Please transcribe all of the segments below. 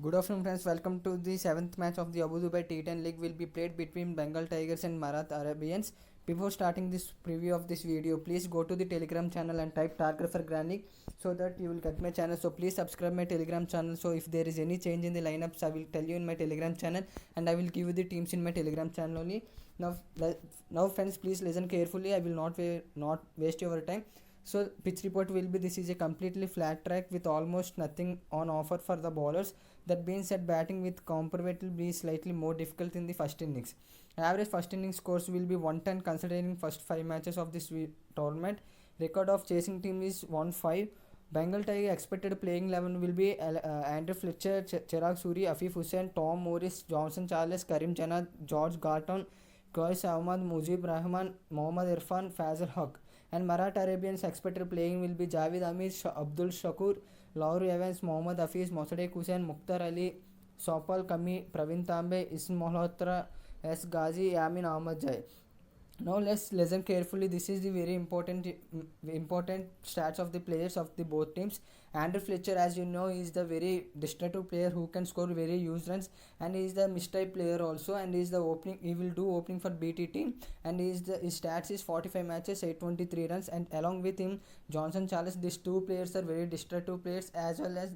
Good afternoon, friends. Welcome to the seventh match of the Abu Dhabi T10 League. Will be played between Bengal Tigers and Marat Arabians. Before starting this preview of this video, please go to the Telegram channel and type Target for Grand League so that you will get my channel. So please subscribe my Telegram channel. So if there is any change in the lineups, I will tell you in my Telegram channel, and I will give you the teams in my Telegram channel only. Now, now, friends, please listen carefully. I will not waste your time. So pitch report will be, this is a completely flat track with almost nothing on offer for the bowlers. That being said, batting with comparatively will be slightly more difficult in the first innings. Average first innings scores will be 110 considering first 5 matches of this tournament. Record of chasing team is 1-5. Bengal Tiger expected playing 11 will be Andrew Fletcher, Chirag Suri, Afif Hussain, Tom Morris, Johnson Charles, Karim Jannat, George Garton, Qais Ahmad, Mujib Rahman, Mohammad Irfan, Fazal Haq. And Maratha Arabians expected playing will be Javed Ahmed, Abdul Shakur, Laurie Evans, Mohammad Hafiz, Mosaddeq Hussain, Mukhtar Ali, Sopal Kami, Praveen Tambe, Ism Malhotra, S. Ghazi, Yamin Ahmad Jai. Now let's listen carefully. This is the very important stats of the players of the both teams. Andrew Fletcher, as you know, is the very destructive player who can score very huge runs, and he is the mistype player also, and he is the opening. He will do opening for BT team, and his stats is 45 matches, 823 runs, and along with him, Johnson Charles. These two players are very destructive players as well as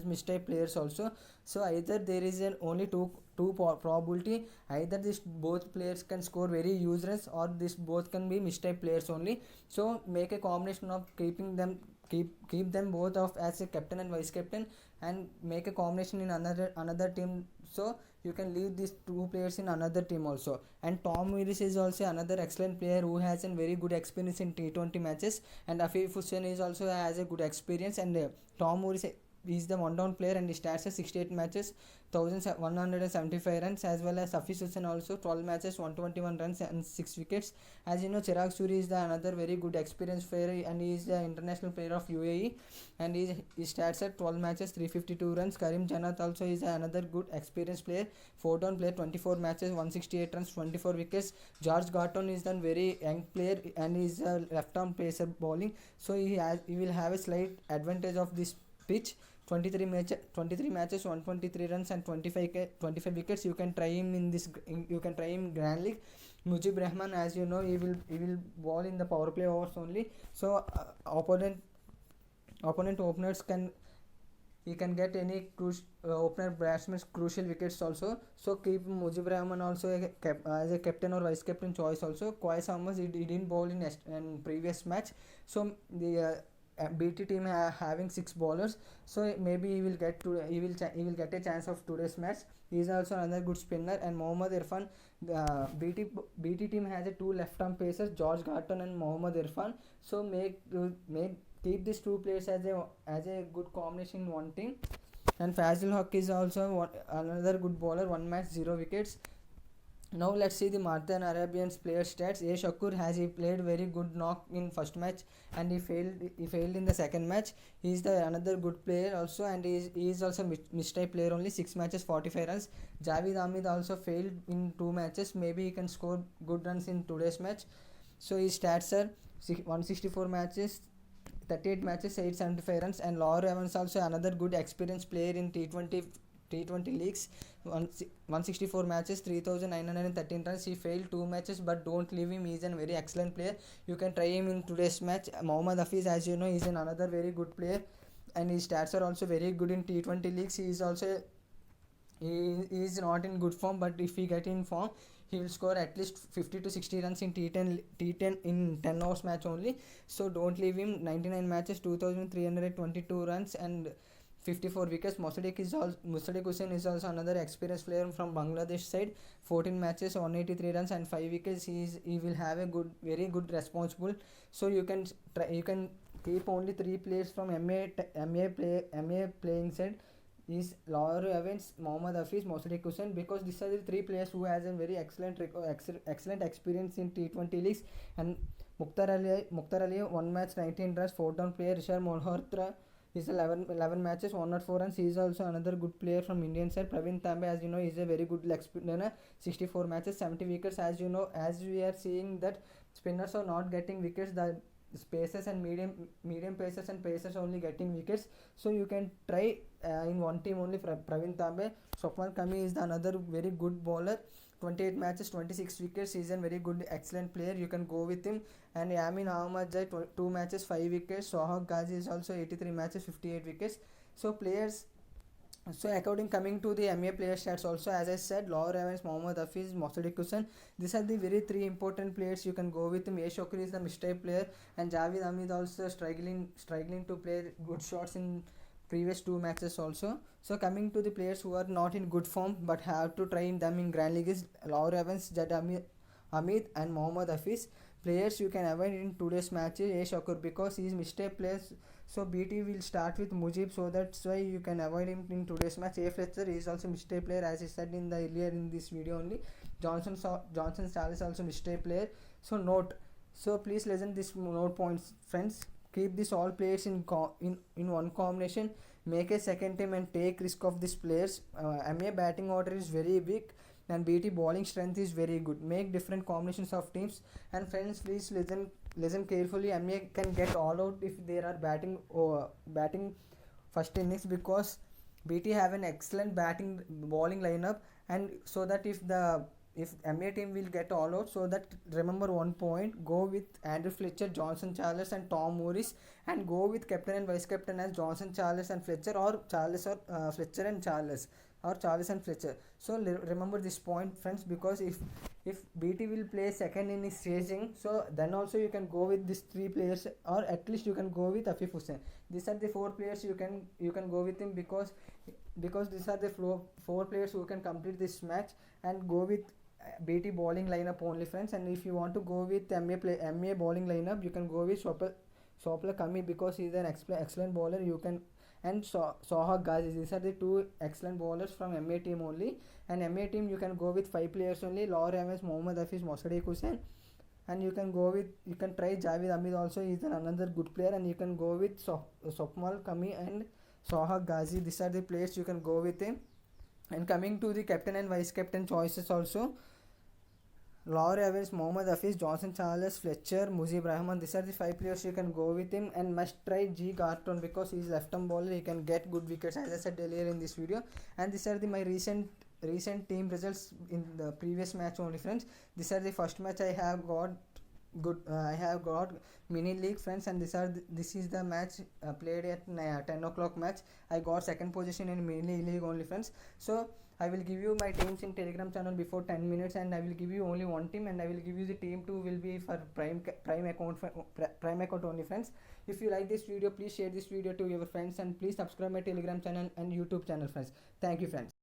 mistype players also. So either there is an only two probability, either this both players can score very huge runs or this both can be mistype players only. So make a combination of keeping them keep them both of as a captain and vice captain, and make a combination in another team, so you can leave these two players in another team also. And Tom Morris is also another excellent player who has a very good experience in T20 matches, and Afif Hussain is also has a good experience, and Tom Morris is the one down player, and he starts at 68 matches, 1175 runs, as well as Hafiz Hussain also 12 matches, 121 runs and 6 wickets. As you know, Chirag Suri is the another very good experienced player, and he is the international player of UAE, and he starts at 12 matches, 352 runs. Karim Jannat also is another good experienced player, 4 down player, 24 matches, 168 runs, 24 wickets. George Garton is the very young player, and he is a left arm pacer bowling, so he will have a slight advantage of this pitch. 23 matches, 123 runs and 25 wickets. You can try him in this. You can try him Grand League. Mujib Rahman, as you know, he will bowl in the power play overs only. So opponent openers can get any opener batsman's crucial wickets also. So keep Mujib Rahman also as a captain or vice captain choice also. Qais Ahmad, he didn't bowl in previous match, so the BT team having 6 bowlers, so maybe he will get get a chance of today's match. He is also another good spinner. And Mohammad Irfan, the BT team has a 2 left arm pacers, George Garton and Mohammad Irfan. So keep these two players as a good combination in one team. And Fazil Haq is also another good bowler, 1 match, 0 wickets. Now let's see the Marthan Arabians player stats. A. Shakur he played very good knock in first match, and he failed in the second match. He is the another good player also, and he is also mistype player only, 6 matches, 45 runs. Javed Ahmed also failed in 2 matches. Maybe he can score good runs in today's match. So his stats are 164 matches, 38 matches, 875 runs. And Laurie Evans also another good experienced player in T20 leagues, 164 matches, 3913 runs. He failed 2 matches, but don't leave him. He is a very excellent player. You can try him in today's match. Mohammad Hafiz, as you know, is another very good player, and his stats are also very good in T20 leagues. He is not in good form, but if he get in form, he will score at least 50 to 60 runs in T10 in 10 hours match only. So don't leave him. 99 matches, 2322 runs and 54 wickets. Mosaddeq Hussain is also another experienced player from Bangladesh side. 14 matches, 183 runs and 5 wickets. He will have a very good responsible. So you can keep only 3 players from MA playing side. Is Laurie Evans, Mohammad Hafiz, Mosaddeq Hussain, because these are the 3 players who has a very excellent experience in T20 leagues. And Mukhtar Ali 1 match, 19 runs, 4 down player. Rishad Malhotra is 11 matches, 104 runs. He is also another good player from Indian side. Praveen Tambe, as you know, is a very good leg spinner, 64 matches, 70 wickets. As you know, as we are seeing that spinners are not getting wickets, pacers and medium pacers and pacers only getting wickets. So you can try in one team only. Praveen Tambe, Swapnil Kami is the another very good bowler. 28 matches, 26 wickets. He is a very good, excellent player. You can go with him. And Yamin Ahmadzai, 2 matches, 5 wickets. Sohag Ghazi is also 83 matches, 58 wickets. So players. So according coming to the MA player stats also, as I said, Lawrie Evans, Mohammad Hafiz, Mossadegh Hussain, these are the very 3 important players you can go with him. Shokri is the mistake player, and Javed Ahmed also struggling to play good shots in previous 2 matches also. So coming to the players who are not in good form but have to try them in Grand League is Lawrie Evans, Jad Hamid and Mohammad Hafiz. Players you can avoid in today's match is Shakur because he is mistake players. So BT will start with Mujib, so that's why you can avoid him in today's match. A Fletcher is also mistake player, as I said in the earlier in this video only. Johnson Charles also mistake player. So note. So please listen this note points, friends. Keep this all players in one combination. Make a second team and take risk of these players. MA batting order is very weak and BT bowling strength is very good. Make different combinations of teams. And friends, please listen carefully. MA can get all out if they are batting first innings, because BT have an excellent bowling lineup, and so that if MA team will get all out, so that remember one point, go with Andrew Fletcher, Johnson Charles and Tom Morris, and go with captain and vice captain as Johnson Charles and Fletcher, or Charles or Fletcher and Charles, or Charles and Fletcher. So remember this point, friends, because if BT will play second innings chasing, so then also you can go with these 3 players, or at least you can go with Afif Hussain. These are the 4 players you can go with him, because these are the 4 players who can complete this match, and go with BT bowling lineup only, friends. And if you want to go with MA bowling lineup, you can go with Swapnil Kami because he is an excellent bowler. You can, and Sohag Ghazi. These are the 2 excellent bowlers from MA team only. And MA team you can go with 5 players only: Lawrie Evans, Mohammad Hafiz, Mossadegh Hussain. And you can try Javed Ahmed also. He is another good player. And you can go with Swapnil Kami and Sohag Ghazi. These are the players you can go with him. And coming to the captain and vice captain choices also, Lawrie Evans, Mohammad Hafiz, Johnson Charles, Fletcher, Mujib Rahman. These are the 5 players you can go with him. And must try G. Garton because he is left-arm bowler. He can get good wickets, as I said earlier in this video. And these are my recent team results in the previous match only, friends. These are the first match I have got I have got mini league, friends, and this is the match played at 10 o'clock match. I got second position in mini league only, friends. So I will give you my teams in Telegram channel before 10 minutes, and I will give you only one team, and I will give you the team 2 will be for prime account only, friends. If you like this video, please share this video to your friends, and please subscribe my Telegram channel and YouTube channel, friends. Thank you, friends.